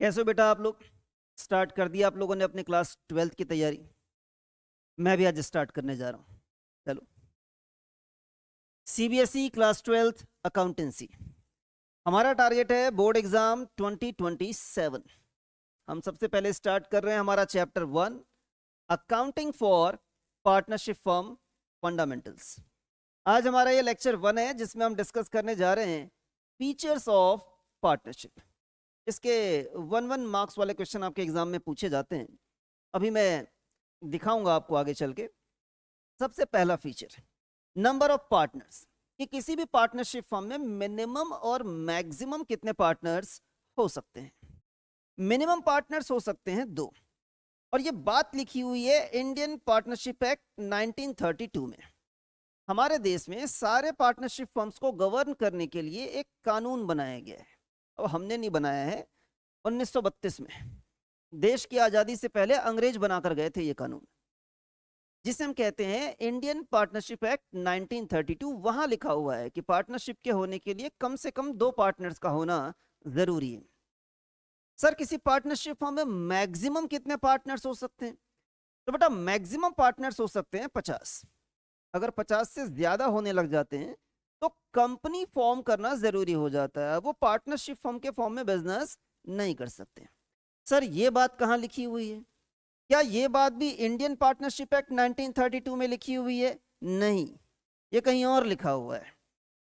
कैसे हो बेटा आप लोग? स्टार्ट कर दिया आप लोगों ने अपने क्लास 12th की तैयारी? मैं भी आज स्टार्ट करने जा रहा हूँ। चलो, सीबीएसई क्लास 12th अकाउंटेंसी हमारा टारगेट है बोर्ड एग्जाम 2027। हम सबसे पहले स्टार्ट कर रहे हैं हमारा chapter 1, accounting for partnership firm fundamentals. आज हमारा ये लेक्चर 1 है जिसमें हम डिस्कस करने जा रहे हैं फीचर्स ऑफ पार्टनरशिप। इसके 1 मार्क्स वाले क्वेश्चन आपके एग्जाम में पूछे जाते हैं। अभी मैं दिखाऊंगा आपको आगे चल के। सबसे पहला फीचर, नंबर ऑफ पार्टनर्स, कि किसी भी पार्टनरशिप फर्म में मिनिमम और मैक्सिमम कितने पार्टनर्स हो सकते हैं। मिनिमम पार्टनर्स हो सकते हैं 2, और ये बात लिखी हुई है इंडियन पार्टनरशिप एक्ट 1932 में। हमारे देश में सारे पार्टनरशिप फर्म्स को गवर्न करने के लिए एक कानून बनाया गया है। अब हमने नहीं बनाया है, 1932 में देश की आजादी से पहले अंग्रेज बनाकर गए थे ये कानून, जिसे हम कहते हैं इंडियन पार्टनरशिप एक्ट 1932। वहां लिखा हुआ है कि पार्टनरशिप के होने के लिए कम से कम 2 पार्टनर्स का होना जरूरी है। सर, किसी पार्टनरशिप फर्म में मैक्सिमम कितने पार्टनर्स हो सकते हैं? तो बेटा मैक्सिमम पार्टनर्स हो सकते हैं 50। अगर 50 से ज्यादा होने लग जाते हैं तो कंपनी फॉर्म करना जरूरी हो जाता है। वो पार्टनरशिप फर्म के फॉर्म में बिजनेस नहीं कर सकते। सर, ये बात कहाँ लिखी हुई है? क्या ये बात भी इंडियन पार्टनरशिप एक्ट 1932 में लिखी हुई है? नहीं, ये कहीं और लिखा हुआ है।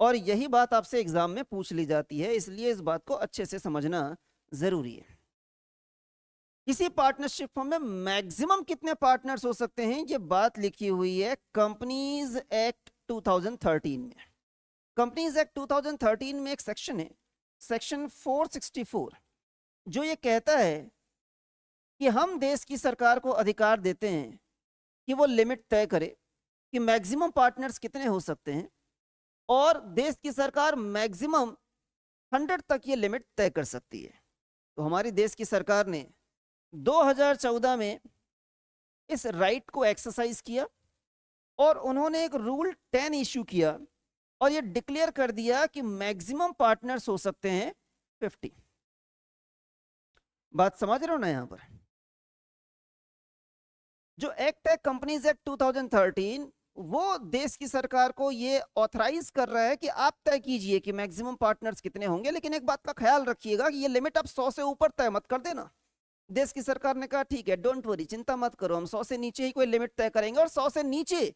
और यही बात आपसे एग्जाम में पूछ ली जाती है, इसलिए इस बात को अच्छे से समझना जरूरी है। किसी पार्टनरशिप फर्म में मैक्सिमम कितने पार्टनर्स हो सकते हैं, ये बात लिखी हुई है कंपनीज एक्ट 2013 में। कंपनीज एक्ट 2013 में एक सेक्शन है, सेक्शन 464, जो ये कहता है कि हम देश की सरकार को अधिकार देते हैं कि वो लिमिट तय करे कि मैक्सिमम पार्टनर्स कितने हो सकते हैं, और देश की सरकार मैक्सिमम 100 तक ये लिमिट तय कर सकती है। तो हमारी देश की सरकार ने 2014 में इस राइट को एक्सरसाइज किया और उन्होंने एक रूल 10 इश्यू किया और ये डिक्लेयर कर दिया कि मैक्सिमम पार्टनर्स हो सकते हैं 50। बात समझ रहे हो ना? यहां पर जो एक्ट है कंपनीज एक्ट 2013, वो देश की सरकार को ये ऑथराइज कर रहा है कि आप तय कीजिए कि मैक्सिमम पार्टनर्स कितने होंगे। लेकिन एक बात का ख्याल रखिएगा कि ये लिमिट आप 100 से ऊपर तय मत कर देना। देश की सरकार ने कहा ठीक है, डोंट वरी, चिंता मत करो, हम 100 से नीचे ही कोई लिमिट तय करेंगे। और 100 से नीचे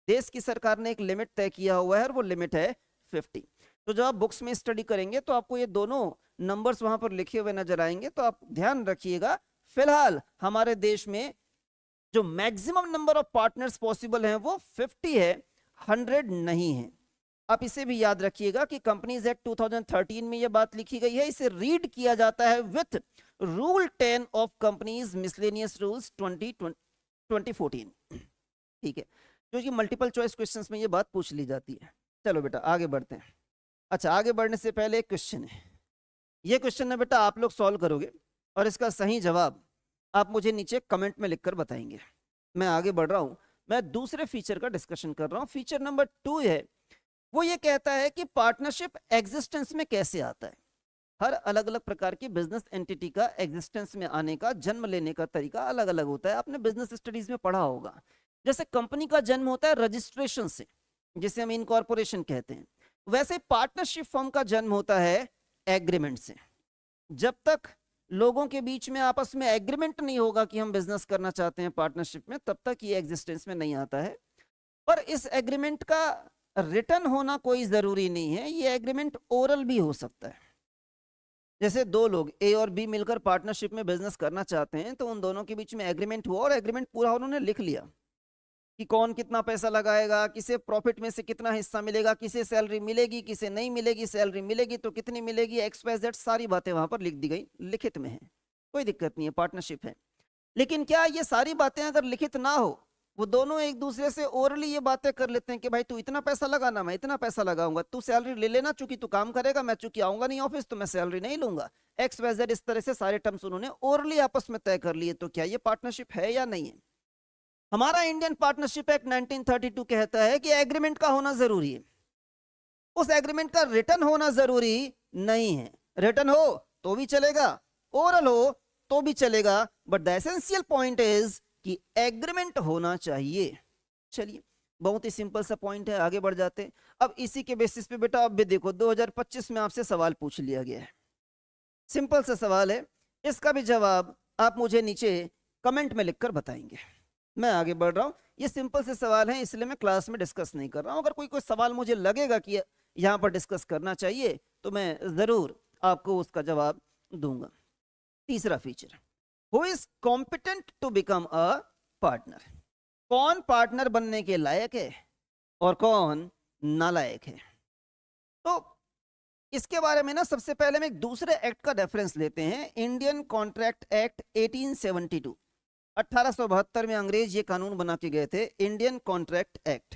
देश की सरकार ने एक लिमिट तय किया हुआ है और वो लिमिट है 50। तो जब आप बुक्स में स्टडी करेंगे तो आपको ये दोनों नंबर्स वहां पर लिखे हुए नजर आएंगे, तो आप ध्यान रखिएगा। फिलहाल हमारे देश में जो maximum number of partners possible हैं वो 50 है, 100 नहीं है। आप इसे भी याद रखिएगा कि कंपनीज एक्ट 2013 में ये बात लिखी गई है। इसे रीड किया जाता है with rule 10 of companies miscellaneous rules 2014। ठीक है, जो कि मल्टीपल चॉइस क्वेश्चंस में ये बात पूछ ली जाती है। चलो बेटा आगे बढ़ते हैं। अच्छा, आगे बढ़ने से पहले एक क्वेश्चन है। ये क्वेश्चन है बेटा, आप लोग सॉल्व करोगे और इसका सही जवाब आप मुझे नीचे कमेंट में लिखकर बताएंगे। मैं आगे बढ़ रहा हूं, मैं दूसरे फीचर का डिस्कशन कर रहा हूं। फीचर नंबर 2 है, वो ये कहता है कि पार्टनरशिप एग्जिस्टेंस में कैसे आता है। हर अलग अलग प्रकार की बिजनेस एंटिटी का एग्जिस्टेंस में आने का, जन्म लेने का तरीका अलग अलग होता है। आपने बिजनेस स्टडीज में पढ़ा होगा। जैसे कंपनी का जन्म होता है रजिस्ट्रेशन से, जिसे हम इनकॉर्पोरेशन कहते हैं, वैसे पार्टनरशिप फर्म का जन्म होता है एग्रीमेंट से। जब तक लोगों के बीच में आपस में एग्रीमेंट नहीं होगा कि हम बिजनेस करना चाहते हैं पार्टनरशिप में, तब तक ये एग्जिस्टेंस में नहीं आता है। और इस एग्रीमेंट का रिटर्न होना कोई जरूरी नहीं है, ये एग्रीमेंट ओरल भी हो सकता है। जैसे 2 लोग ए और बी मिलकर पार्टनरशिप में बिजनेस करना चाहते हैं, तो उन दोनों के बीच में एग्रीमेंट हुआ और एग्रीमेंट पूरा उन्होंने लिख लिया कि कौन कितना पैसा लगाएगा, किसे प्रॉफिट में से कितना हिस्सा मिलेगा, किसे सैलरी मिलेगी, किसे नहीं मिलेगी, सैलरी मिलेगी तो कितनी मिलेगी, XYZ सारी बातें वहां पर लिख दी गई, लिखित में है। कोई दिक्कत नहीं है, पार्टनरशिप है। लेकिन क्या ये सारी बातें अगर लिखित ना हो, वो दोनों एक दूसरे से ओरली ये बातें कर लेते हैं कि भाई तू इतना पैसा लगाना, मैं इतना पैसा लगाऊंगा, तू सैलरी ले लेना, चूंकि तू काम करेगा, मैं चूंकि आऊंगा नहीं ऑफिस तो मैं सैलरी नहीं लूंगा, XYZ, इस तरह से सारे टर्म्स उन्होंने ओरली आपस में तय कर लिए। तो क्या ये पार्टनरशिप है या नहीं है? हमारा इंडियन पार्टनरशिप एक्ट 1932 कहता है कि एग्रीमेंट का होना जरूरी है, उस एग्रीमेंट का रिटर्न होना जरूरी नहीं है। रिटर्न हो तो भी चलेगा ओरल हो तो भी चलेगा, but the essential point is कि एग्रीमेंट होना चाहिए। चलिए, बहुत ही सिंपल सा पॉइंट है, आगे बढ़ जाते हैं। अब इसी के बेसिस पे बेटा अब भी देखो 2025 में आपसे सवाल पूछ लिया गया है, सिंपल सा सवाल है, इसका भी जवाब आप मुझे नीचे कमेंट में लिखकर बताएंगे। मैं आगे बढ़ रहा हूं, ये सिंपल से सवाल है इसलिए मैं क्लास में डिस्कस नहीं कर रहा हूं। अगर कोई कोई सवाल मुझे लगेगा कि यहां पर डिस्कस करना चाहिए तो मैं जरूर आपको उसका जवाब दूंगा। तीसरा feature, who is competent to become a partner, कौन पार्टनर बनने के लायक है और कौन नालायक है। तो इसके बारे में ना सबसे पहले हम एक दूसरे एक्ट का रेफरेंस लेते हैं, इंडियन कॉन्ट्रैक्ट एक्ट 1872। 1872 में अंग्रेज ये कानून बना के गए थे, इंडियन कॉन्ट्रैक्ट एक्ट।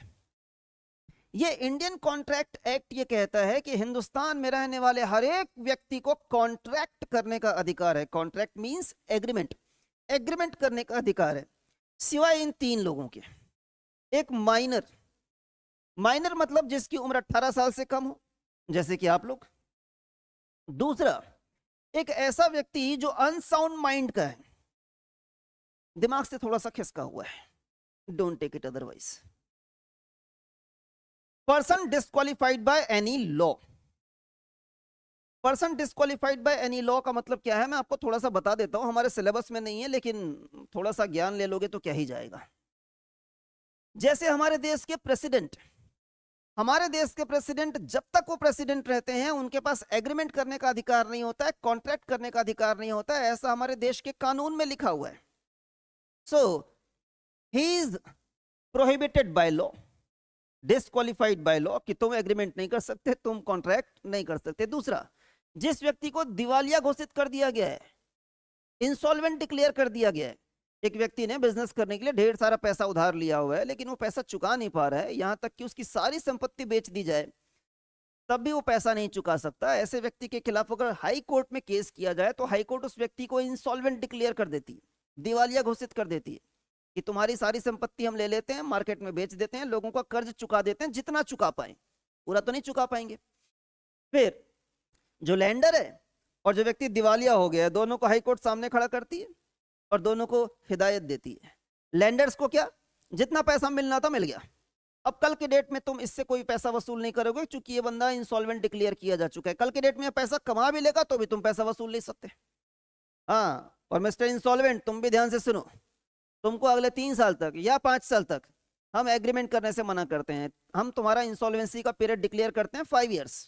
ये इंडियन कॉन्ट्रैक्ट एक्ट ये कहता है कि हिंदुस्तान में रहने वाले हर एक व्यक्ति को कॉन्ट्रैक्ट करने का अधिकार है। कॉन्ट्रैक्ट मींस एग्रीमेंट, एग्रीमेंट करने का अधिकार है, सिवाय इन तीन लोगों के। एक माइनर, माइनर मतलब जिसकी उम्र 18 साल से कम हो, जैसे कि आप लोग। दूसरा, एक ऐसा व्यक्ति जो अनसाउंड माइंड का है, दिमाग से थोड़ा सा खिसका हुआ है, don't take it otherwise. Person disqualified by any law, person disqualified by any law का मतलब क्या है मैं आपको थोड़ा सा बता देता हूं, हमारे सिलेबस में नहीं है लेकिन थोड़ा सा ज्ञान ले लोगे तो क्या ही जाएगा। जैसे हमारे देश के प्रेसिडेंट, हमारे देश के प्रेसिडेंट जब तक वो प्रेसिडेंट रहते हैं उनके पास एग्रीमेंट करने का अधिकार नहीं होता है, कॉन्ट्रैक्ट करने का अधिकार नहीं होता है, ऐसा हमारे देश के कानून में लिखा हुआ है। So he is prohibited by law, disqualified by law कि तुम एग्रीमेंट नहीं कर सकते, तुम कॉन्ट्रैक्ट नहीं कर सकते। दूसरा, जिस व्यक्ति को दिवालिया घोषित कर दिया गया है, इंसॉल्वेंट डिक्लेयर कर दिया गया है, एक व्यक्ति ने बिजनेस करने के लिए ढेर सारा पैसा उधार लिया हुआ है लेकिन वो पैसा चुका नहीं पा रहा है, यहां तक कि उसकी सारी संपत्ति बेच दी जाए तब भी वो पैसा नहीं चुका सकता। ऐसे व्यक्ति के खिलाफ अगर हाई कोर्ट में केस किया जाए तो हाई कोर्ट उस व्यक्ति को इंसॉल्वेंट डिक्लेयर कर देती है, दिवालिया घोषित कर देती है कि तुम्हारी सारी संपत्ति हम ले लेते हैं, मार्केट में बेच देते हैं, लोगों का कर्ज चुका देते हैं जितना चुका पाए, पूरा तो नहीं चुका पाएंगे। फिर जो लैंडर है और जो व्यक्ति दिवालिया हो गया है, दोनों को हाई कोर्ट सामने खड़ा करती है और दोनों को हिदायत देती है। लैंडर्स को क्या, जितना पैसा मिलना था मिल गया, अब कल के डेट में तुम इससे कोई पैसा वसूल नहीं करोगे क्योंकि ये बंदा इंसॉल्वेंट डिक्लेयर किया जा चुका है। कल के डेट में पैसा कमा भी लेगा तो भी तुम पैसा वसूल नहीं सकते। हाँ, और मिस्टर इंसॉल्वेंट तुम भी ध्यान से सुनो, तुमको अगले 3 साल तक या 5 साल तक हम एग्रीमेंट करने से मना करते हैं। हम तुम्हारा इंसॉल्वेंसी का पीरियड डिक्लेयर करते हैं 5 इयर्स,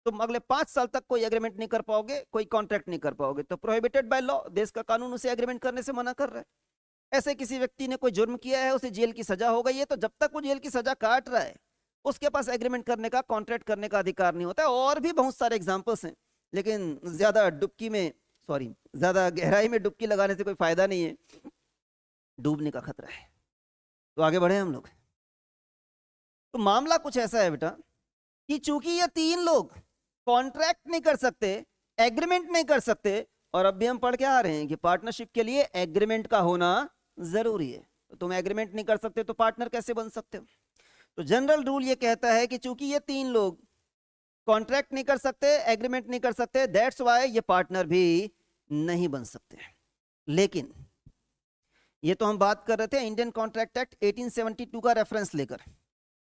तुम अगले 5 साल तक कोई एग्रीमेंट नहीं कर पाओगे, कोई कॉन्ट्रैक्ट नहीं कर पाओगे। तो प्रोहिबिटेड बाय लॉ, देश का कानून उसे एग्रीमेंट करने से मना कर रहा है। ऐसे किसी व्यक्ति ने कोई जुर्म किया है, उसे जेल की सजा हो गई है, तो जब तक वो जेल की सजा काट रहा है उसके पास एग्रीमेंट करने का, कॉन्ट्रैक्ट करने का अधिकार नहीं होता है। और भी बहुत सारे एग्जाम्पल्स हैं लेकिन ज्यादा डुबकी में, सॉरी, ज्यादा गहराई में डुबकी लगाने से कोई फायदा नहीं है, डूबने का खतरा है। तो आगे बढ़े हम लोग। तो मामला कुछ ऐसा है बेटा कि चूंकि ये 3 लोग कॉन्ट्रैक्ट नहीं कर सकते, एग्रीमेंट नहीं कर सकते, और अब भी हम पढ़ के आ रहे हैं कि पार्टनरशिप के लिए एग्रीमेंट का होना जरूरी है। तो तुम एग्रीमेंट नहीं कर सकते तो पार्टनर कैसे बन सकते हो। तो जनरल रूल ये कहता है कि चूंकि ये 3 लोग कॉन्ट्रैक्ट नहीं कर सकते, एग्रीमेंट नहीं कर सकते, दैट्स वाई ये पार्टनर भी नहीं बन सकते। लेकिन ये तो हम बात कर रहे थे इंडियन कॉन्ट्रैक्ट एक्ट 1872 का रेफरेंस लेकर।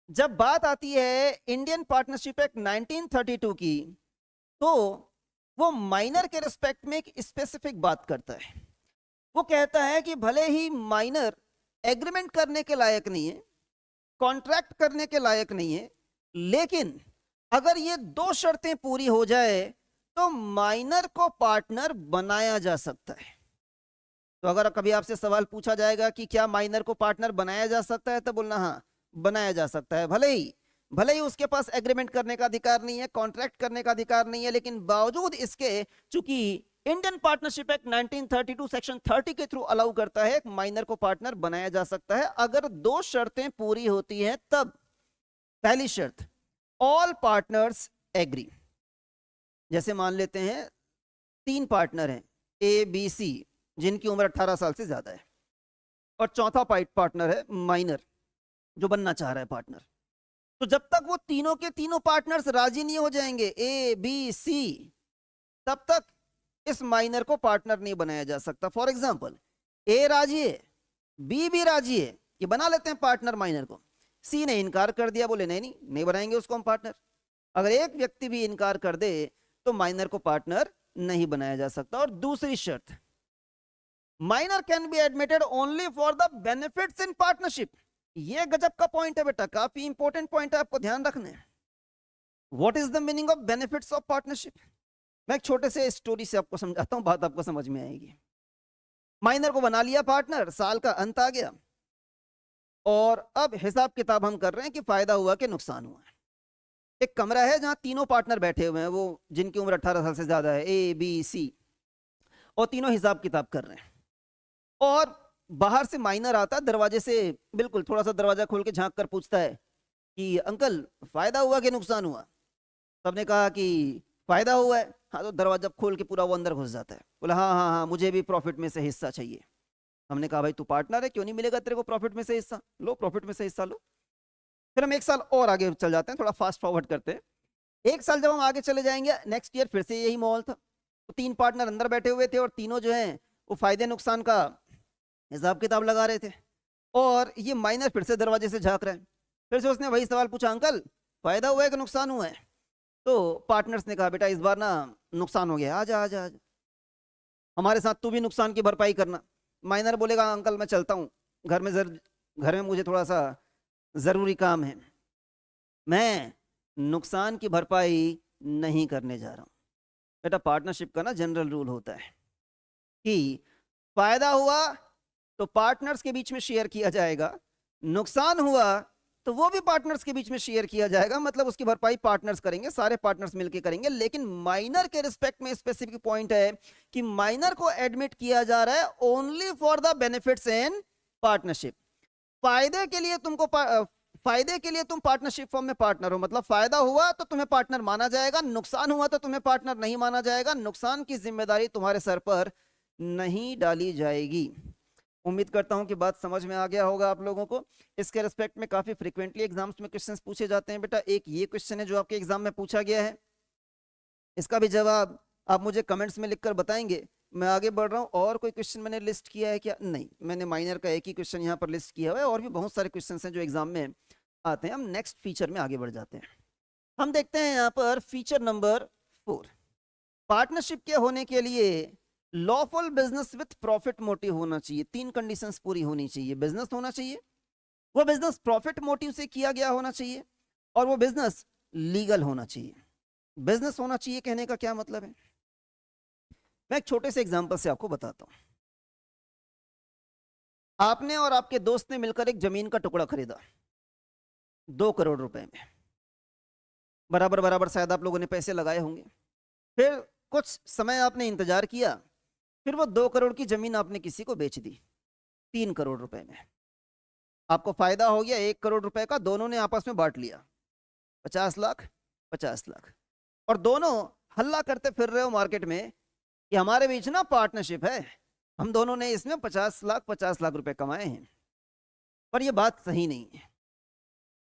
जब बात आती है इंडियन पार्टनरशिप एक्ट 1932 की, तो वो माइनर के रिस्पेक्ट में एक स्पेसिफिक बात करता है। वो कहता है कि भले ही माइनर एग्रीमेंट करने के लायक नहीं है, कॉन्ट्रैक्ट करने के लायक नहीं है, लेकिन अगर ये 2 शर्तें पूरी हो जाए तो माइनर को पार्टनर बनाया जा सकता है। तो अगर कभी आपसे सवाल पूछा जाएगा कि क्या माइनर को पार्टनर बनाया जा सकता है, तो बोलना हाँ बनाया जा सकता है। भले ही उसके पास एग्रीमेंट करने का अधिकार नहीं है, कॉन्ट्रैक्ट करने का अधिकार नहीं है, लेकिन बावजूद इसके चूंकि इंडियन पार्टनरशिप एक्ट 1932 सेक्शन 30 के थ्रू अलाउ करता है, माइनर को पार्टनर बनाया जा सकता है अगर 2 शर्तें पूरी होती हैं तब। पहली शर्त, ऑल पार्टनर्स एग्री। जैसे मान लेते हैं 3 पार्टनर हैं ए बी सी जिनकी उम्र 18 साल से ज्यादा है, और चौथा पार्टनर है माइनर जो बनना चाह रहा है पार्टनर। तो जब तक वो तीनों के तीनों पार्टनर्स राजी नहीं हो जाएंगे, ए बी सी, तब तक इस माइनर को पार्टनर नहीं बनाया जा सकता। फॉर एग्जाम्पल ए राजी है, बी भी राजी है कि बना लेते हैं पार्टनर माइनर को, सी ने इनकार कर दिया, बोले नहीं नहीं नहीं बनाएंगे उसको हम पार्टनर। अगर एक व्यक्ति भी इनकार कर दे तो माइनर को पार्टनर नहीं बनाया जा सकता। और दूसरी शर्त, minor can be admitted only for the benefits in partnership. ये गजब का पॉइंट है बेटा, काफी इंपॉर्टेंट पॉइंट है, आपको ध्यान रखना है। What is the meaning of benefits of partnership? मैं एक छोटे से स्टोरी से आपको समझाता हूं, बात आपको समझ में आएगी। माइनर को बना लिया पार्टनर, साल का अंत आ गया और अब हिसाब किताब हम कर रहे हैं कि फायदा हुआ कि नुकसान हुआ। एक कमरा है जहां तीनों पार्टनर बैठे हुए हैं, वो जिनकी उम्र 18 साल से ज्यादा है, ए बी सी, और तीनों हिसाब किताब कर रहे हैं। और बाहर से माइनर आता, दरवाजे से बिल्कुल थोड़ा सा दरवाजा खोल के झांक कर पूछता है कि अंकल फायदा हुआ कि नुकसान हुआ? सबने कहा कि फायदा हुआ है। हाँ, तो दरवाजा खोल के पूरा वो अंदर घुस जाता है, बोला हाँ हाँ हाँ मुझे भी प्रॉफिट में से हिस्सा चाहिए। हमने कहा भाई तू पार्टनर है, क्यों नहीं मिलेगा तेरे को प्रॉफिट में से हिस्सा? लो प्रॉफिट में से हिस्सा लो। फिर हम एक साल और आगे चल जाते हैं, थोड़ा फास्ट फॉरवर्ड करते हैं। एक साल जब हम आगे चले जाएंगे, नेक्स्ट ईयर फिर से यही माहौल था। तो तीन पार्टनर अंदर बैठे हुए थे और तीनों जो है वो फायदे नुकसान का हिसाब किताब लगा रहे थे। और ये माइनर फिर से दरवाजे से झांक रहा है। फिर से उसने वही सवाल पूछा, अंकल फायदा हुआ है कि नुकसान हुआ है? तो पार्टनर्स ने कहा बेटा इस बार ना नुकसान हो गया, आजा आजा आजा हमारे साथ, तू भी नुकसान की भरपाई करना। माइनर बोलेगा अंकल मैं चलता हूँ, घर में मुझे थोड़ा सा जरूरी काम है, मैं नुकसान की भरपाई नहीं करने जा रहा हूँ। बेटा पार्टनरशिप का ना जनरल रूल होता है कि फायदा हुआ तो पार्टनर्स के बीच में शेयर किया जाएगा, नुकसान हुआ तो वो भी पार्टनर्स के बीच में शेयर किया जाएगा, मतलब उसकी भरपाई पार्टनर्स करेंगे, सारे पार्टनर्स मिलकर करेंगे। लेकिन माइनर के रिस्पेक्ट में स्पेसिफिक पॉइंट है कि माइनर को एडमिट किया जा रहा है only for the benefits in partnership. फायदे के लिए फायदे के लिए तुम पार्टनरशिप फॉर्म में पार्टनर हो, मतलब फायदा हुआ तो तुम्हें पार्टनर माना जाएगा, नुकसान हुआ तो तुम्हें पार्टनर नहीं माना जाएगा, नुकसान की जिम्मेदारी तुम्हारे सर पर नहीं डाली जाएगी। उम्मीद करता हूं कि बात समझ में आ गया होगा आप लोगों को। इसके रिस्पेक्ट में काफी फ्रीक्वेंटली एग्जाम्स में क्वेश्चंस पूछे जाते हैं बेटा। एक ये क्वेश्चन है जो आपके एग्जाम में पूछा गया है, इसका भी जवाब आप मुझे कमेंट्स में लिखकर बताएंगे। मैं आगे बढ़ रहा हूँ। और कोई क्वेश्चन मैंने लिस्ट किया है क्या? नहीं, मैंने माइनर का एक ही क्वेश्चन यहाँ पर लिस्ट किया हुआ है, और भी बहुत सारे क्वेश्चन हैं जो एग्जाम में आते हैं। हम नेक्स्ट फीचर में आगे बढ़ जाते हैं। हम देखते हैं यहाँ पर फीचर नंबर 4। पार्टनरशिप के होने के लिए lawful business with profit motive होना चाहिए। 3 कंडीशंस पूरी होनी चाहिए। बिजनेस होना चाहिए, वो बिजनेस प्रॉफिट मोटिव से किया गया होना चाहिए, और वो बिजनेस लीगल होना चाहिए। बिजनेस होना चाहिए कहने का क्या मतलब है? मैं एक छोटे से एग्जांपल से आपको बताता हूं। आपने और आपके दोस्त ने मिलकर एक जमीन का टुकड़ा खरीदा 2 करोड़ रुपए में। बराबर बराबर शायद आप लोगों ने पैसे लगाए होंगे। फिर कुछ समय आपने इंतजार किया, फिर वो 2 करोड़ की जमीन आपने किसी को बेच दी 3 करोड़ रुपए में। आपको फायदा हो गया 1 करोड़ रुपए का, दोनों ने आपस में बांट लिया 50 लाख 50 लाख। और दोनों हल्ला करते फिर रहे हो मार्केट में कि हमारे बीच ना पार्टनरशिप है, हम दोनों ने इसमें 50 लाख रुपए कमाए हैं। पर यह बात सही नहीं है।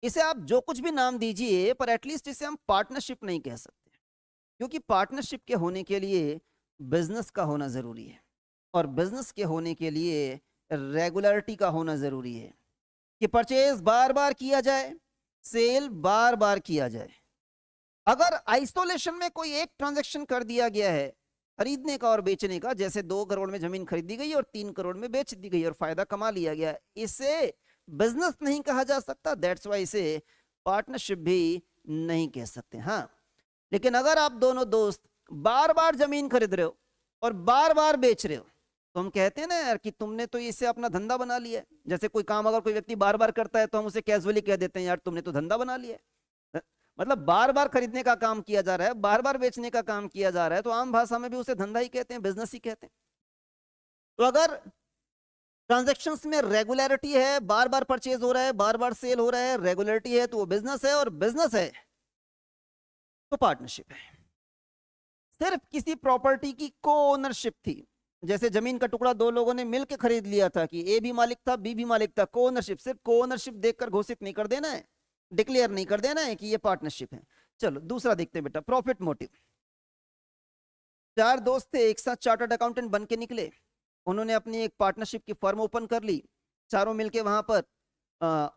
इसे आप जो कुछ भी नाम दीजिए, पर एटलीस्ट इसे हम पार्टनरशिप नहीं कह सकते, क्योंकि पार्टनरशिप के होने के लिए बिजनेस का होना जरूरी है, और बिजनेस के होने के लिए रेगुलरिटी का होना जरूरी है कि परचेज बार बार किया जाए, सेल बार बार किया जाए। अगर आइसोलेशन में कोई एक ट्रांजैक्शन कर दिया गया है खरीदने का और बेचने का, जैसे 2 करोड़ में जमीन खरीदी गई और 3 करोड़ में बेच दी गई और फायदा कमा लिया गया, इसे बिजनेस नहीं कहा जा सकता। दैट्स वाई इसे पार्टनरशिप भी नहीं कह सकते। हाँ, लेकिन अगर आप दोनों दोस्त बार बार जमीन खरीद रहे हो और बार बार बेच रहे हो, तो हम कहते हैं ना यार कि तुमने तो इससे अपना धंधा बना लिया है। जैसे कोई काम अगर कोई व्यक्ति बार बार करता है तो हम उसे कैजुअली कह देते हैं यार तुमने तो धंधा बना लिया है। मतलब बार बार खरीदने का काम किया जा रहा है, बार बार बेचने का काम किया जा रहा है, तो आम भाषा में भी उसे धंधा ही कहते हैं, बिजनेस ही कहते हैं। तो अगर ट्रांजैक्शंस में रेगुलरिटी है, बार बार परचेज हो रहा है, बार बार सेल हो रहा है, रेगुलरिटी है, तो वो बिजनेस है, और बिजनेस है तो पार्टनरशिप है। सिर्फ किसी प्रॉपर्टी की को ओनरशिप थी, जैसे जमीन का टुकड़ा 2 लोगों ने मिलकर खरीद लिया था कि ए भी मालिक था बी भी मालिक था, को ओनरशिप, सिर्फ को ओनरशिप देखकर घोषित नहीं कर देना है, डिक्लेयर नहीं कर देना है कि ये पार्टनरशिप है। चलो दूसरा देखते हैं बेटा, प्रॉफिट मोटिव। चार दोस्त थे, एक साथ चार्टर्ड अकाउंटेंट बन के निकले। उन्होंने अपनी एक पार्टनरशिप की फर्म ओपन कर ली। चारों मिलके वहां पर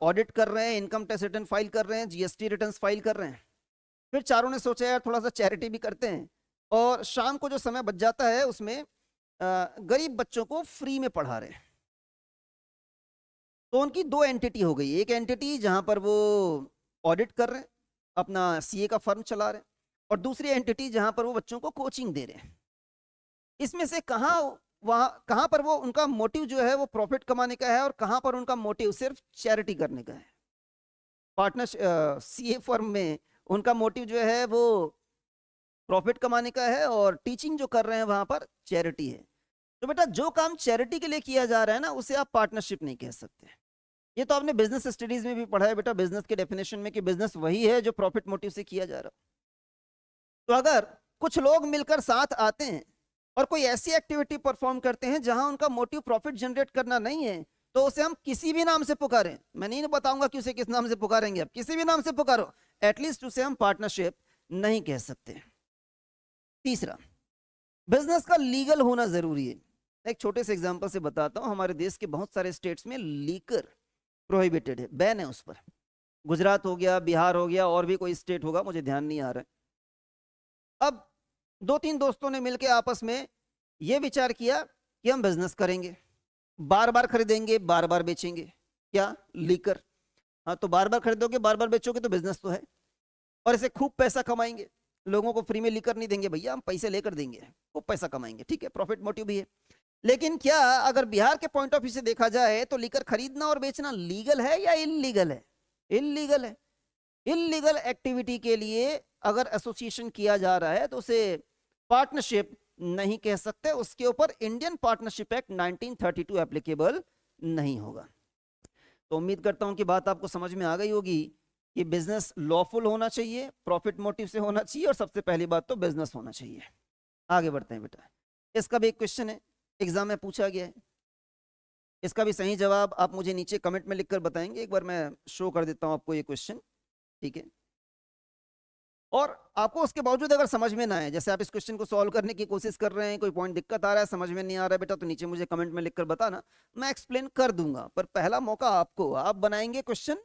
ऑडिट कर रहे हैं, इनकम टैक्स रिटर्न फाइल कर रहे हैं, जीएसटी रिटर्न फाइल कर रहे हैं। फिर चारों ने सोचा यार थोड़ा सा चैरिटी भी करते हैं, और शाम को जो समय बच जाता है उसमें गरीब बच्चों को फ्री में पढ़ा रहे हैं। तो उनकी दो एंटिटी हो गई। एक एंटिटी जहां पर वो ऑडिट कर रहे हैं, अपना सीए का फर्म चला रहे हैं, और दूसरी एंटिटी जहां पर वो बच्चों को कोचिंग दे रहे हैं। इसमें से कहां पर वो उनका मोटिव जो है वो प्रॉफिट कमाने का है, और कहां पर उनका मोटिव सिर्फ चैरिटी करने का है? पार्टनर सीए फर्म में उनका मोटिव जो है वो प्रॉफिट कमाने का है, और टीचिंग जो कर रहे हैं वहां पर चैरिटी है। तो बेटा जो काम चैरिटी के लिए किया जा रहा है ना, उसे आप पार्टनरशिप नहीं कह सकते। ये तो आपने बिजनेस स्टडीज में भी पढ़ा है बेटा, बिजनेस के डेफिनेशन में, कि बिजनेस वही है जो प्रॉफिट मोटिव से किया जा रहा है। तो अगर कुछ लोग मिलकर साथ आते हैं और कोई ऐसी एक्टिविटी परफॉर्म करते हैं जहां उनका मोटिव प्रॉफिट जनरेट करना नहीं है, तो उसे हम किसी भी नाम से पुकारें, मैं नहीं बताऊंगा कि उसे किस नाम से पुकारेंगे, आप किसी भी नाम से पुकारो, एटलीस्ट उसे हम पार्टनरशिप नहीं कह सकते। तीसरा, बिजनेस का लीगल होना जरूरी है। एक छोटे से एग्जांपल से बताता हूं। हमारे देश के बहुत सारे स्टेट्स में लीकर प्रोहिबिटेड है, बैन है उस पर। गुजरात हो गया, बिहार हो गया, और भी कोई स्टेट होगा मुझे ध्यान नहीं आ रहा है। अब दो तीन दोस्तों ने मिलकर आपस में यह विचार किया कि हम बिजनेस करेंगे, बार बार खरीदेंगे, बार बार बेचेंगे। क्या? लीकर। हाँ, तो बार बार खरीदोगे, बार बार बेचोगे तो बिजनेस तो है, और इसे खूब पैसा कमाएंगे। लोगों को फ्री में लीकर नहीं देंगे भैया, हम पैसे लेकर देंगे, खूब पैसा कमाएंगे। ठीक है, प्रॉफिट मोटिव भी है। लेकिन क्या अगर बिहार के पॉइंट ऑफ व्यू से देखा जाए तो लीकर खरीदना और बेचना लीगल है या इलीगल है? इलीगल है। इलीगल एक्टिविटी के लिए अगर एसोसिएशन किया जा रहा है तो उसे पार्टनरशिप नहीं कह सकते, उसके ऊपर इंडियन पार्टनरशिप एक्ट 1932 एप्लीकेबल नहीं होगा। तो उम्मीद करता हूं कि बात आपको समझ में आ गई होगी कि बिजनेस लॉफुल होना चाहिए, प्रॉफिट मोटिव से होना चाहिए, और सबसे पहली बात तो बिजनेस होना चाहिए। आगे बढ़ते हैं बेटा। इसका भी एक क्वेश्चन है, एग्जाम में पूछा गया है। इसका भी सही जवाब आप मुझे नीचे कमेंट में लिखकर बताएंगे। एक बार मैं शो कर देता हूं आपको ये क्वेश्चन, ठीक है? और आपको उसके बावजूद अगर समझ में ना आए, जैसे आप इस क्वेश्चन को सॉल्व करने की कोशिश कर रहे हैं, कोई पॉइंट दिक्कत आ रहा है, समझ में नहीं आ रहा है बेटा, तो नीचे मुझे कमेंट में लिखकर बताना, मैं एक्सप्लेन कर दूंगा। पर पहला मौका आपको, आप बनाएंगे क्वेश्चन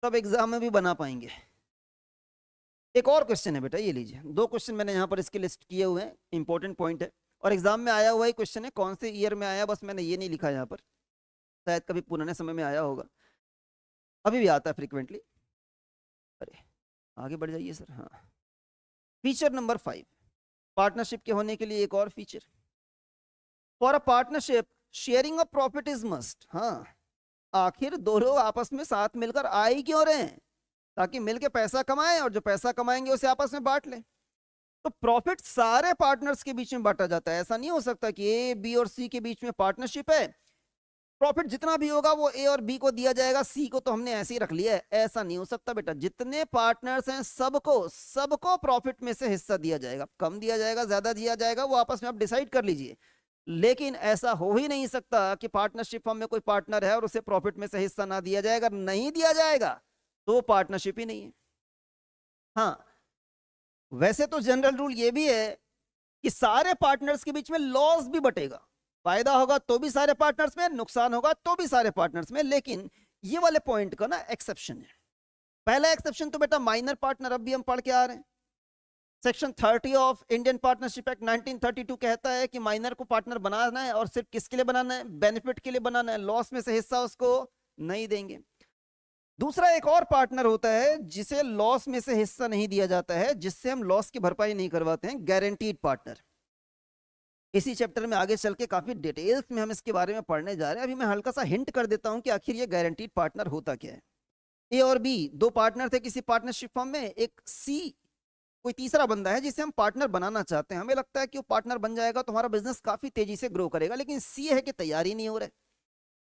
तब एग्जाम में भी बना पाएंगे। एक और क्वेश्चन है बेटा, ये लीजिए। दो क्वेश्चन मैंने यहाँ पर इसके लिस्ट किए हुए हैं, इंपॉर्टेंट पॉइंट है, और एग्जाम में आया हुआ ही क्वेश्चन है। कौन से ईयर में आया बस मैंने ये नहीं लिखा यहाँ पर, शायद कभी पुराने समय में आया होगा, अभी भी आता है फ्रिक्वेंटली। अरे आगे बढ़ जाइए सर। हाँ, फीचर नंबर 5, पार्टनरशिप के होने के लिए एक और feature, for a partnership sharing of profit is must. हाँ, आखिर दो लोग आपस में साथ मिलकर आ ही क्यों रहे हैं? ताकि मिलके पैसा कमाएं, और जो पैसा कमाएंगे उसे आपस में बांट लें। तो प्रॉफिट सारे पार्टनर्स के बीच में बांटा जाता है। ऐसा नहीं हो सकता कि ए, बी और सी के बीच में पार्टनरशिप है, प्रॉफिट जितना भी होगा वो ए और बी को दिया जाएगा, सी को तो हमने ऐसे ही रख लिया है। ऐसा नहीं हो सकता बेटा। जितने पार्टनर्स हैं सबको सबको प्रॉफिट में से हिस्सा दिया जाएगा। कम दिया जाएगा, ज्यादा दिया जाएगा, वो आपस में आप डिसाइड कर लीजिए। लेकिन ऐसा हो ही नहीं सकता कि पार्टनरशिप फर्म में कोई पार्टनर है और उसे प्रॉफिट में से हिस्सा ना दिया जाएगा। नहीं दिया जाएगा तो पार्टनरशिप ही नहीं है। हाँ, वैसे तो जनरल रूल ये भी है कि सारे पार्टनर्स के बीच में लॉस भी बटेगा। फायदा होगा तो भी सारे पार्टनर्स में, नुकसान होगा तो भी सारे पार्टनर्स में। लेकिन ये वाले पॉइंट का ना एक्सेप्शन है। पहला एक्सेप्शन तो बेटा माइनर पार्टनर, अब भी हम पढ़ के आ रहे हैं। Section 30 of Indian partnership act 1932 कहता है कि माइनर को पार्टनर बनाना है, और सिर्फ किसके लिए बनाना है? बेनिफिट के लिए बनाना है। लॉस में से हिस्सा उसको नहीं देंगे। दूसरा एक और पार्टनर होता है जिसे लॉस में से हिस्सा नहीं दिया जाता है, जिससे हम लॉस की भरपाई नहीं करवाते हैं, गारंटीड पार्टनर। इसी चैप्टर में आगे चल के काफी डिटेल्स में हम इसके बारे में पढ़ने जा रहे हैं। अभी मैं हल्का सा हिंट कर देता हूं कि आखिर ये गारंटीड पार्टनर होता क्या है। ए और बी दो पार्टनर थे किसी पार्टनरशिप फर्म में। एक सी, कोई तीसरा बंदा है जिसे हम पार्टनर बनाना चाहते हैं। हमें लगता है कि वो पार्टनर बन जाएगा तो हमारा बिजनेस काफी तेजी से ग्रो करेगा, लेकिन सी है कि तैयारी नहीं हो रहा है।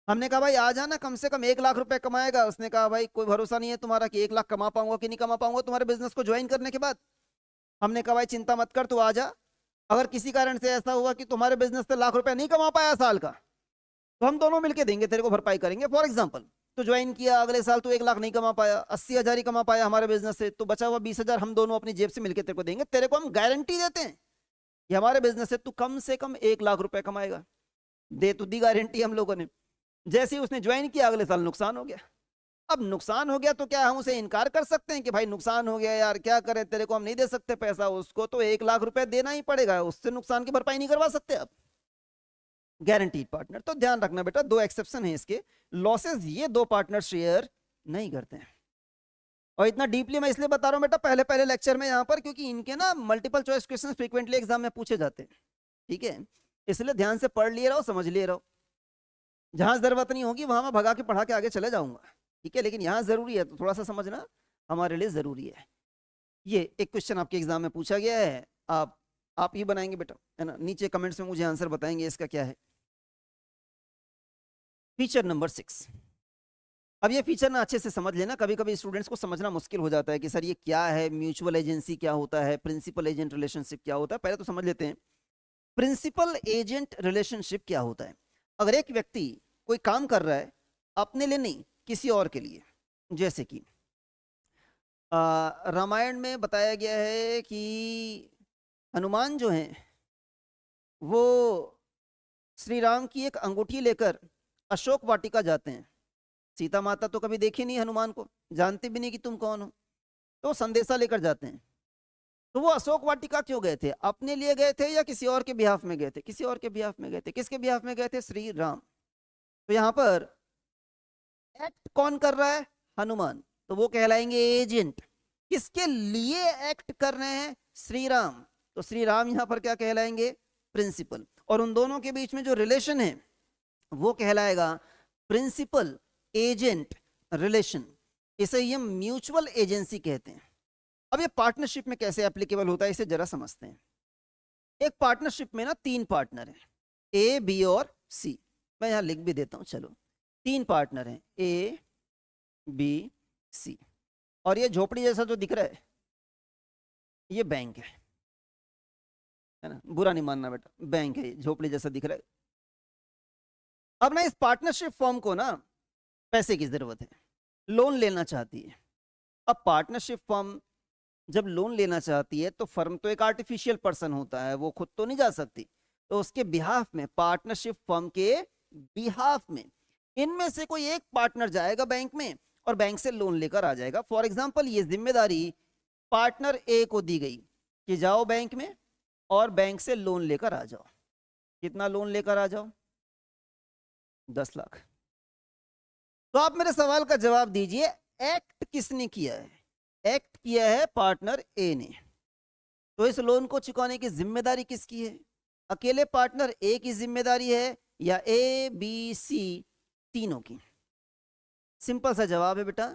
हमने कहा भाई आ जाना, कम से कम 1 लाख रुपए कमाएगा। उसने कहा भाई कोई भरोसा नहीं है तुम्हारा कि 1 लाख कमा पाऊंगा कि नहीं कमा पाऊंगा तुम्हारे बिजनेस को ज्वाइन करने के बाद। हमने कहा भाई चिंता मत कर, तू आ जा। अगर किसी कारण से ऐसा हुआ कि तुम्हारे बिजनेस से 1 लाख रुपए नहीं कमा पाया साल का, तो हम दोनों मिलकर देंगे, तेरे को भरपाई करेंगे। फॉर एग्जाम्पल, तो ज्वाइन किया, अगले साल तू 1 लाख नहीं कमा पाया, 80,000 ही कमा पाया हमारे बिजनेस से, तो बचा हुआ 20,000 हम दोनों अपनी जेब से मिलकर तेरे को देंगे। तेरे को हम गारंटी देते हैं ये हमारे बिजनेस से तू कम से कम 1 लाख रुपए कमाएगा, दे तो दी गारंटी हम लोगों ने। जैसे ही उसने ज्वाइन किया अगले साल नुकसान हो गया। अब नुकसान हो गया तो क्या हम उसे इनकार कर सकते हैं कि भाई नुकसान हो गया यार क्या करें, तेरे को हम नहीं दे सकते पैसा? उसको तो 1 लाख रुपए देना ही पड़ेगा, उससे नुकसान की भरपाई नहीं करवा सकते अब। गारंटीड पार्टनर, तो ध्यान रखना बेटा, दो एक्सेप्शन है इसके, लॉसेस ये दो पार्टनर शेयर नहीं करते हैं। और इतना डीपली मैं इसलिए बता रहा हूं बेटा पहले पहले लेक्चर में यहाँ पर, क्योंकि इनके ना multiple choice question frequently exam में पूछे जाते हैं, ठीक है? इसलिए ध्यान से पढ़ लिए रहो, समझ लिए रहो। जहां जरूरत नहीं होगी वहां मैं भगा के पढ़ा के आगे चले जाऊंगा, ठीक है? लेकिन यहाँ जरूरी है तो थोड़ा सा समझना हमारे लिए जरूरी है। ये एक क्वेश्चन आपके एग्जाम में पूछा गया है, आप ही बनाएंगे बेटा, है ना? नीचे कमेंट्स में मुझे आंसर बताएंगे इसका क्या है। Feature number 6। अब ये फीचर ना अच्छे से समझ लेना, कभी कभी स्टूडेंट्स को समझना मुश्किल हो जाता है कि सर ये क्या है, म्यूचुअल एजेंसी क्या होता है, प्रिंसिपल एजेंट रिलेशनशिप क्या होता है। पहले तो समझ लेते हैं प्रिंसिपल एजेंट रिलेशनशिप क्या होता है। अगर एक व्यक्ति कोई काम कर रहा है अपने लिए नहीं किसी और के लिए, जैसे कि रामायण में बताया गया है कि हनुमान जो हैं वो श्री राम की एक अंगूठी लेकर अशोक वाटिका जाते हैं। सीता माता तो कभी देखी नहीं हनुमान को, जानती भी नहीं कि तुम कौन हो, तो संदेशा लेकर जाते हैं। तो वो अशोक वाटिका क्यों गए थे? अपने लिए गए थे या किसी और के बिहाफ में गए थे? किसी और के बिहाफ में गए थे। किसके बिहाफ में गए थे? श्री राम। तो यहाँ पर एक्ट कौन कर रहा है? हनुमान, तो वो कहलाएंगे एजेंट। किसके लिए एक्ट कर रहे हैं? श्री राम, तो श्री राम यहाँ पर क्या कहलाएंगे? प्रिंसिपल। और उन दोनों के बीच में जो रिलेशन है वो कहलाएगा प्रिंसिपल एजेंट रिलेशन। इसे हम म्यूचुअल एजेंसी कहते हैं। अब ये पार्टनरशिप में कैसे एप्लीकेबल होता है इसे जरा समझते हैं। एक पार्टनरशिप में ना 3 पार्टनर हैं, ए बी और सी। मैं यहां लिख भी देता हूं, चलो 3 पार्टनर हैं, ए बी सी। और ये झोपड़ी जैसा जो दिख रहा है ये बैंक है ना? बुरा नहीं मानना बेटा, बैंक है, झोपड़ी जैसा दिख रहा है। अब ना इस पार्टनरशिप फॉर्म को ना पैसे की जरूरत है, लोन लेना चाहती है। अब पार्टनरशिप फर्म जब लोन लेना चाहती है तो फर्म तो एक आर्टिफिशियल पर्सन होता है, वो खुद तो नहीं जा सकती, तो उसके बिहाफ में, पार्टनरशिप फर्म के बिहाफ में इनमें से कोई एक पार्टनर जाएगा बैंक में और बैंक से लोन लेकर आ जाएगा। फॉर एग्जांपल ये जिम्मेदारी पार्टनर ए को दी गई कि जाओ बैंक में और बैंक से लोन लेकर आ जाओ। कितना लोन लेकर आ जाओ? 10 लाख। तो आप मेरे सवाल का जवाब दीजिए, एक्ट किसने किया है? एक्ट किया है पार्टनर ए ने। तो इस लोन को चुकाने की जिम्मेदारी किसकी है? अकेले पार्टनर ए की जिम्मेदारी है या ए बी सी तीनों की? सिंपल सा जवाब है बेटा,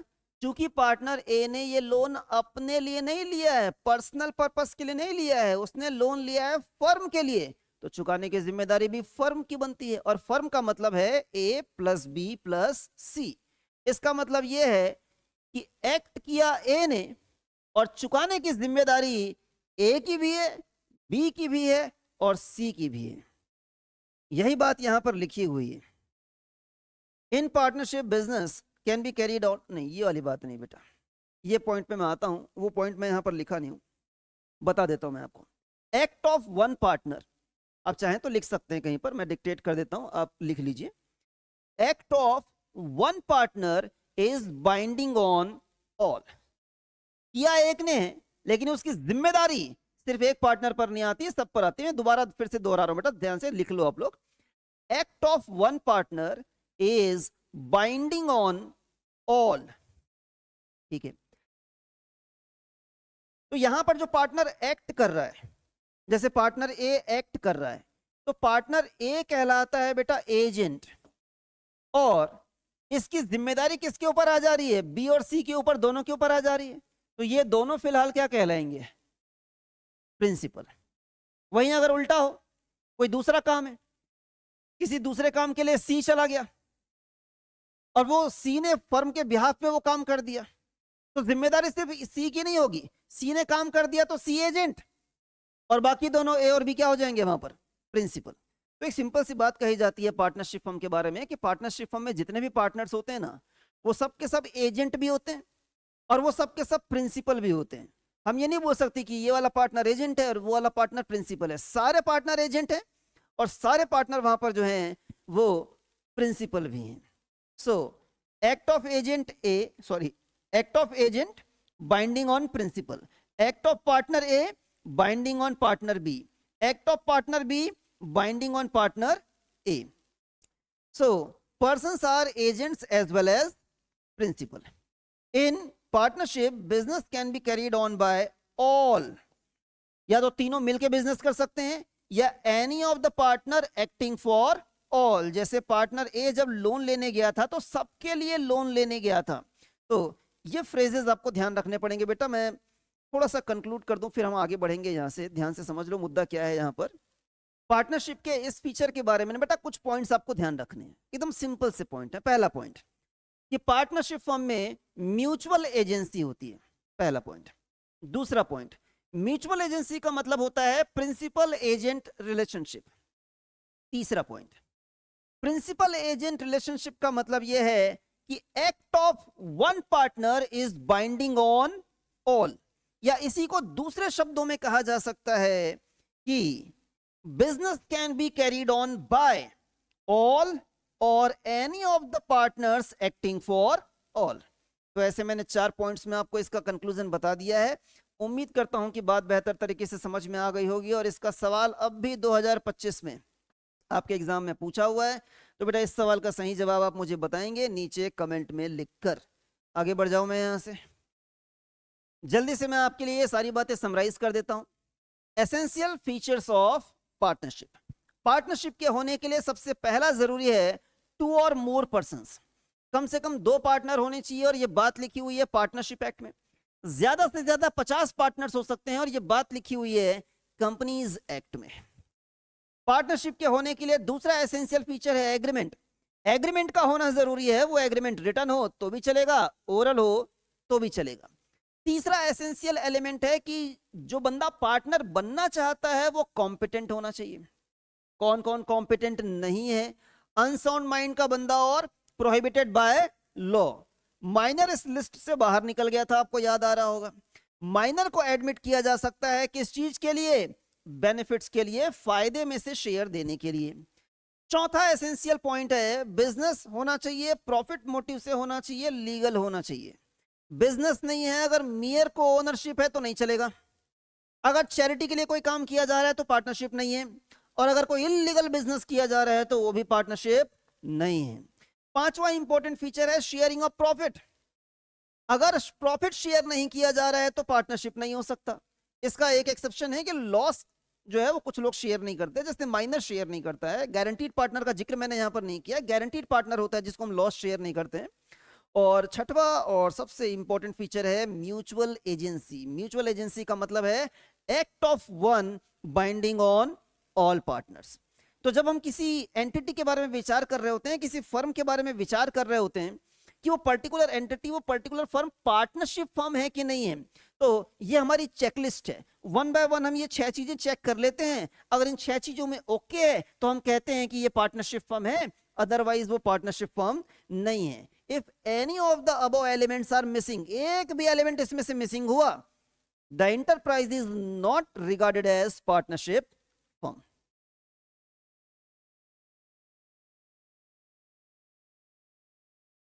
क्योंकि पार्टनर ए ने ये लोन अपने लिए नहीं लिया है, पर्सनल पर्पस के लिए नहीं लिया है, उसने लोन लिया है फर्म के लिए, तो चुकाने की जिम्मेदारी भी फर्म की बनती है। और फर्म का मतलब है ए प्लस बी प्लस सी। इसका मतलब यह है कि एक्ट किया ए ने और चुकाने की जिम्मेदारी ए की भी है, बी की भी है और सी की भी है। यही बात यहां पर लिखी हुई है। In partnership business can be carried out, नहीं ये वाली बात नहीं बेटा, ये पॉइंट पे मैं आता हूं, वो पॉइंट मैं यहां पर लिखा नहीं हूं, बता देता हूं मैं आपको। एक्ट ऑफ वन पार्टनर, आप चाहें तो लिख सकते हैं कहीं पर, मैं डिक्टेट कर देता हूं, आप लिख लीजिए। Act of one partner is binding on all. किया एक ने है लेकिन उसकी जिम्मेदारी सिर्फ एक पार्टनर पर नहीं आती है, सब पर आती है। दोबारा फिर से दोहरा रहा हूं बेटा, ध्यान से लिख लो आप लोग। Act of one partner is binding on all, ठीक है? तो यहां पर जो पार्टनर एक्ट कर रहा है, जैसे पार्टनर ए एक्ट कर रहा है, तो पार्टनर ए कहलाता है बेटा एजेंट, और इसकी जिम्मेदारी किसके ऊपर आ जा रही है? बी और सी के ऊपर, दोनों के ऊपर आ जा रही है। तो ये दोनों फिलहाल क्या कहलाएंगे? प्रिंसिपल। वहीं अगर उल्टा हो, कोई दूसरा काम है, किसी दूसरे काम के लिए सी चला गया और वो सी ने फर्म के बिहाफ पे वो काम कर दिया, तो जिम्मेदारी सिर्फ सी की नहीं होगी। सी ने काम कर दिया तो सी एजेंट, और बाकी दोनों ए और बी क्या हो जाएंगे वहां पर? प्रिंसिपल। तो एक सिंपल सी बात कही जाती है पार्टनरशिप फर्म के बारे में कि पार्टनरशिप फर्म में जितने भी पार्टनर्स होते हैं ना, वो सब के सब एजेंट भी होते हैं और वो सब के सब प्रिंसिपल भी होते हैं। हम ये नहीं बोल सकते कि ये वाला पार्टनर एजेंट है और वो वाला पार्टनर प्रिंसिपल है। सारे पार्टनर एजेंट है और सारे पार्टनर वहां पर जो हैं वो प्रिंसिपल भी हैं। So act of agent A, sorry, act of agent binding on principal, act of partner A binding on partner B, act of partner B binding on partner A. So persons are agents as well as principal. In partnership, business can be carried on by all. या तो तीनों मिलके business कर सकते हैं या any of the partner acting for all. जैसे partner ए जब लोन लेने गया था तो सबके लिए लोन लेने गया था। तो ये फ्रेजेस आपको ध्यान रखने पड़ेंगे बेटा। मैं थोड़ा सा कंक्लूड कर दूं फिर हम आगे बढ़ेंगे। यहां से ध्यान से समझ लो मुद्दा क्या है। यहां पर पार्टनरशिप के इस फीचर के बारे में बेटा कुछ पॉइंट्स आपको ध्यान रखने हैं, एकदम सिंपल से पॉइंट है। पहला पॉइंट कि पार्टनरशिप फर्म में म्यूचुअल एजेंसी होती है, पहला पॉइंट। दूसरा पॉइंट, म्यूचुअल एजेंसी का मतलब होता है प्रिंसिपल एजेंट रिलेशनशिप। तीसरा पॉइंट, प्रिंसिपल एजेंट रिलेशनशिप का मतलब यह है कि act of one partner is binding on all, या इसी को दूसरे शब्दों में कहा जा सकता है कि business can be carried on by all or any of the partners acting for all. तो ऐसे मैंने 4 पॉइंट्स में आपको इसका कंक्लूजन बता दिया है। उम्मीद करता हूं कि बात बेहतर तरीके से समझ में आ गई होगी और इसका सवाल अब भी 2025 में आपके एग्जाम में पूछा हुआ है। तो बेटा इस सवाल का सही जवाब आप मुझे बताएंगे नीचे कमेंट में लिखकर। आगे बढ़ जाऊं मैं यहां से, जल्दी से मैं आपके लिए ये सारी बातें समराइज कर देता हूं। Essential features of partnership. Partnership के होने के लिए सबसे पहला जरूरी है 2 और मोर पर्संस, कम से कम 2 पार्टनर होने चाहिए और ये बात लिखी हुई है पार्टनरशिप एक्ट में। ज्यादा से ज्यादा 50 पार्टनर्स हो सकते हैं और ये बात लिखी हुई है कंपनीज एक्ट में। पार्टनरशिप के होने के लिए दूसरा एसेंशियल फीचर है एग्रीमेंट। एग्रीमेंट का होना जरूरी है, वो एग्रीमेंट रिटन हो तो भी चलेगा, ओरल हो तो भी चलेगा। तीसरा एसेंशियल एलिमेंट है कि जो बंदा पार्टनर बनना चाहता है वो कॉम्पिटेंट होना चाहिए। कौन कौन कॉम्पिटेंट नहीं है? अनसाउंड माइंड का बंदा और प्रोहिबिटेड बाय लॉ। माइनर इस लिस्ट से बाहर निकल गया था, आपको याद आ रहा होगा। माइनर को एडमिट किया जा सकता है किस चीज के लिए? बेनिफिट्स के लिए, फायदे में से शेयर देने के लिए। चौथा एसेंशियल पॉइंट है बिजनेस होना चाहिए, प्रॉफिट मोटिव से होना चाहिए, लीगल होना चाहिए। बिजनेस नहीं है, अगर मेयर को ओनरशिप है तो नहीं चलेगा। अगर चैरिटी के लिए कोई काम किया जा रहा है तो पार्टनरशिप नहीं है, और अगर कोई इलीगल बिजनेस किया जा रहा है तो वो भी पार्टनरशिप नहीं है। पांचवा इंपॉर्टेंट फीचर है शेयरिंग ऑफ प्रॉफिट। अगर प्रॉफिट शेयर नहीं किया जा रहा है तो पार्टनरशिप नहीं हो सकता। इसका एक एक्सेप्शन है कि लॉस जो है वो कुछ लोग शेयर नहीं करते, जैसे माइनर शेयर नहीं करता है। गारंटीड पार्टनर का जिक्र मैंने यहां पर नहीं किया। गारंटीड पार्टनर होता है जिसको हम लॉस शेयर नहीं करते हैं। और छठवा और सबसे इंपॉर्टेंट फीचर है म्यूचुअल एजेंसी। म्यूचुअल एजेंसी का मतलब है act of one binding on all partners. तो जब हम किसी एंटिटी के बारे में विचार कर रहे होते हैं, किसी फर्म के बारे में विचार कर रहे होते हैं कि वो पर्टिकुलर एंटिटी, वो पर्टिकुलर फर्म पार्टनरशिप फर्म है कि नहीं है, तो ये हमारी चेकलिस्ट है। 1 बाय 1 हम ये 6 चीजें चेक कर लेते हैं। अगर इन 6 चीजों में ओके है तो हम कहते हैं कि ये पार्टनरशिप फर्म है, अदरवाइज वो पार्टनरशिप फर्म नहीं है। If any of the above elements are missing, एक भी एलिमेंट इसमें से मिसिंग हुआ, the enterprise is not regarded as partnership firm.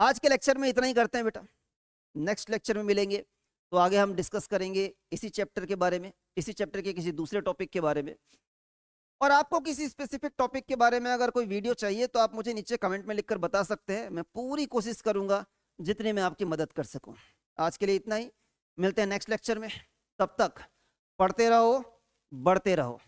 आज के लेक्चर में इतना ही करते हैं बेटा। नेक्स्ट लेक्चर में मिलेंगे तो आगे हम डिस्कस करेंगे इसी चैप्टर के बारे में, इसी चैप्टर के किसी दूसरे टॉपिक के बारे में। और आपको किसी स्पेसिफिक टॉपिक के बारे में अगर कोई वीडियो चाहिए तो आप मुझे नीचे कमेंट में लिखकर बता सकते हैं। मैं पूरी कोशिश करूंगा जितने में आपकी मदद कर सकूं। आज के लिए इतना ही, मिलते हैं नेक्स्ट लेक्चर में। तब तक पढ़ते रहो, बढ़ते रहो।